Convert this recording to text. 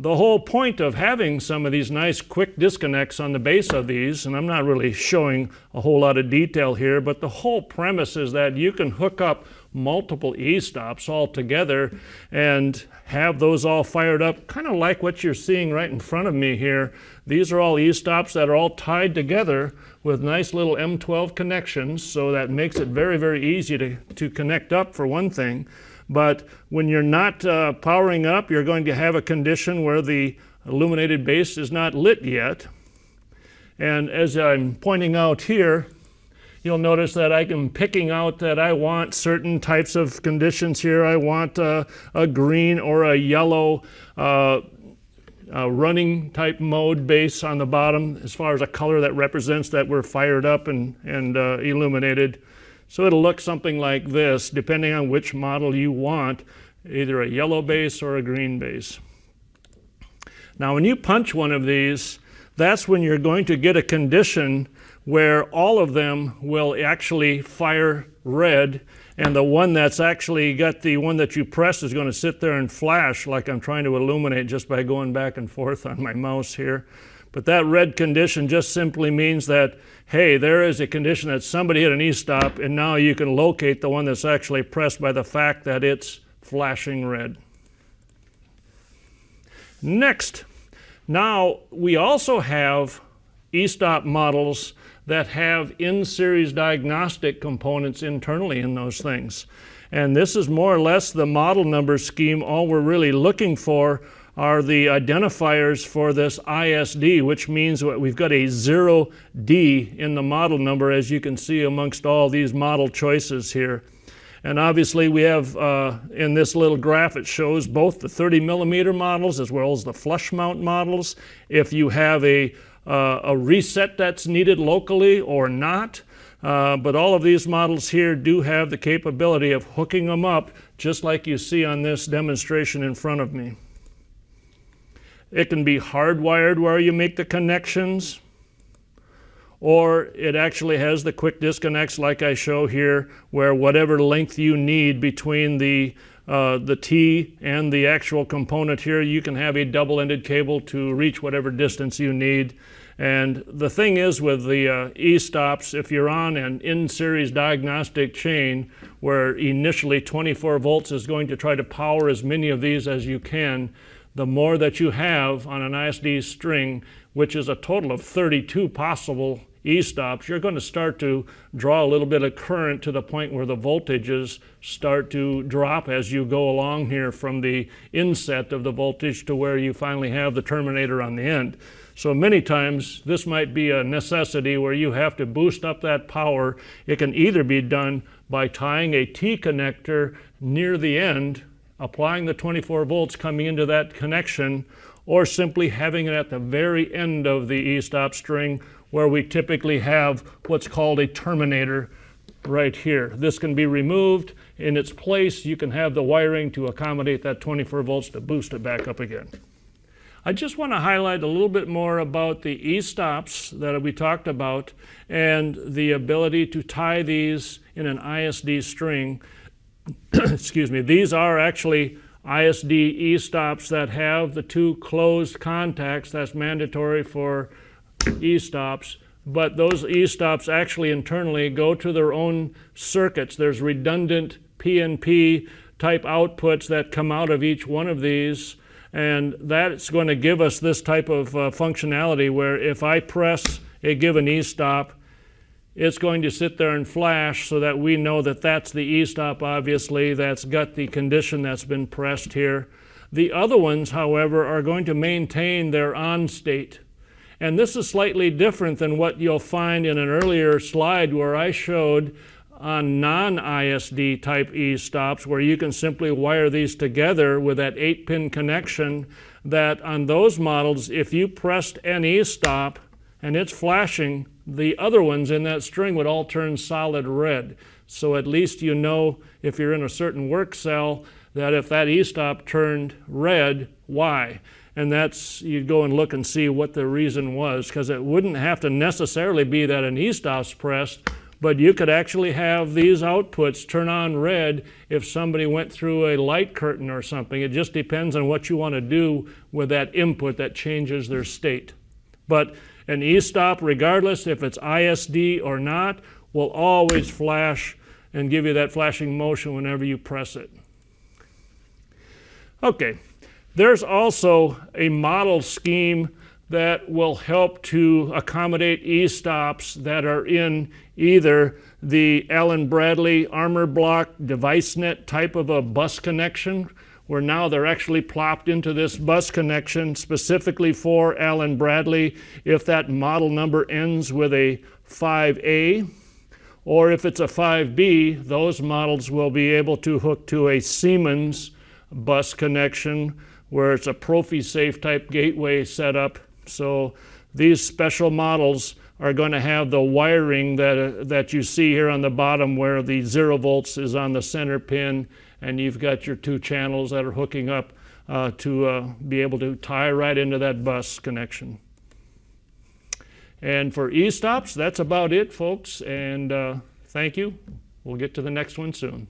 the whole point of having some of these nice quick disconnects on the base of these, and I'm not really showing a whole lot of detail here, but the whole premise is that you can hook up multiple E-stops all together and have those all fired up, kind of like what you're seeing right in front of me here. These are all E-stops that are all tied together with nice little M12 connections, so that makes it very, very easy to connect up for one thing. But when you're not powering up, you're going to have a condition where the illuminated base is not lit yet. And as I'm pointing out here, you'll notice that I'm picking out that I want certain types of conditions here. I want a green or a yellow running type mode base on the bottom as far as a color that represents that we're fired up and illuminated. So it'll look something like this, depending on which model you want, either a yellow base or a green base. Now when you punch one of these, that's when you're going to get a condition where all of them will actually fire red, and the one that's actually got the one that you press is going to sit there and flash like I'm trying to illuminate just by going back and forth on my mouse here. But that red condition just simply means that, hey, there is a condition that somebody hit an E-stop, and now you can locate the one that's actually pressed by the fact that it's flashing red. Next, now we also have E-stop models that have in-series diagnostic components internally in those things. And this is more or less the model number scheme. All we're really looking for are the identifiers for this ISD, which means we've got a 0D in the model number, as you can see amongst all these model choices here. And obviously we have, in this little graph, it shows both the 30 millimeter models as well as the flush mount models. If you have a reset that's needed locally or not. But all of these models here do have the capability of hooking them up, just like you see on this demonstration in front of me. It can be hardwired where you make the connections, or it actually has the quick disconnects like I show here, where whatever length you need between the T and the actual component here, you can have a double-ended cable to reach whatever distance you need. And the thing is with the E-stops, if you're on an in-series diagnostic chain where initially 24 volts is going to try to power as many of these as you can, the more that you have on an ISD string, which is a total of 32 possible E-stops, you're going to start to draw a little bit of current to the point where the voltages start to drop as you go along here from the inset of the voltage to where you finally have the terminator on the end. So many times this might be a necessity where you have to boost up that power. It can either be done by tying a T connector near the end, applying the 24 volts coming into that connection, or simply having it at the very end of the E-stop string, where we typically have what's called a terminator right here. This can be removed. In its place, you can have the wiring to accommodate that 24 volts to boost it back up again. I just want to highlight a little bit more about the E-stops that we talked about and the ability to tie these in an ISD string. Excuse me, these are actually ISD E-stops that have the two closed contacts. That's mandatory for E-stops, but those E-stops actually internally go to their own circuits. There's redundant PNP type outputs that come out of each one of these, and that's going to give us this type of functionality where if I press a given E-stop, it's going to sit there and flash so that we know that that's the E-stop, obviously, that's got the condition that's been pressed here. The other ones, however, are going to maintain their on state. And this is slightly different than what you'll find in an earlier slide where I showed on non-ISD type E-stops, where you can simply wire these together with that 8-pin connection, that on those models, if you pressed an E-stop and it's flashing, the other ones in that string would all turn solid red. So at least you know, if you're in a certain work cell, that if that E-stop turned red, why? And that's, you'd go and look and see what the reason was, because it wouldn't have to necessarily be that an E-stop's pressed, but you could actually have these outputs turn on red if somebody went through a light curtain or something. It just depends on what you want to do with that input that changes their state. But an e-stop, regardless if it's ISD or not, will always flash and give you that flashing motion whenever you press it. Okay, there's also a model scheme that will help to accommodate e-stops that are in either the Allen Bradley armor block DeviceNet type of a bus connection, where now they're actually plopped into this bus connection specifically for Allen Bradley if that model number ends with a 5A, or if it's a 5B, those models will be able to hook to a Siemens bus connection where it's a ProfiSafe type gateway setup. So these special models are going to have the wiring that you see here on the bottom, where the 0 volts is on the center pin, and you've got your 2 channels that are hooking up to be able to tie right into that bus connection. And for e-stops, that's about it, folks, and thank you. We'll get to the next one soon.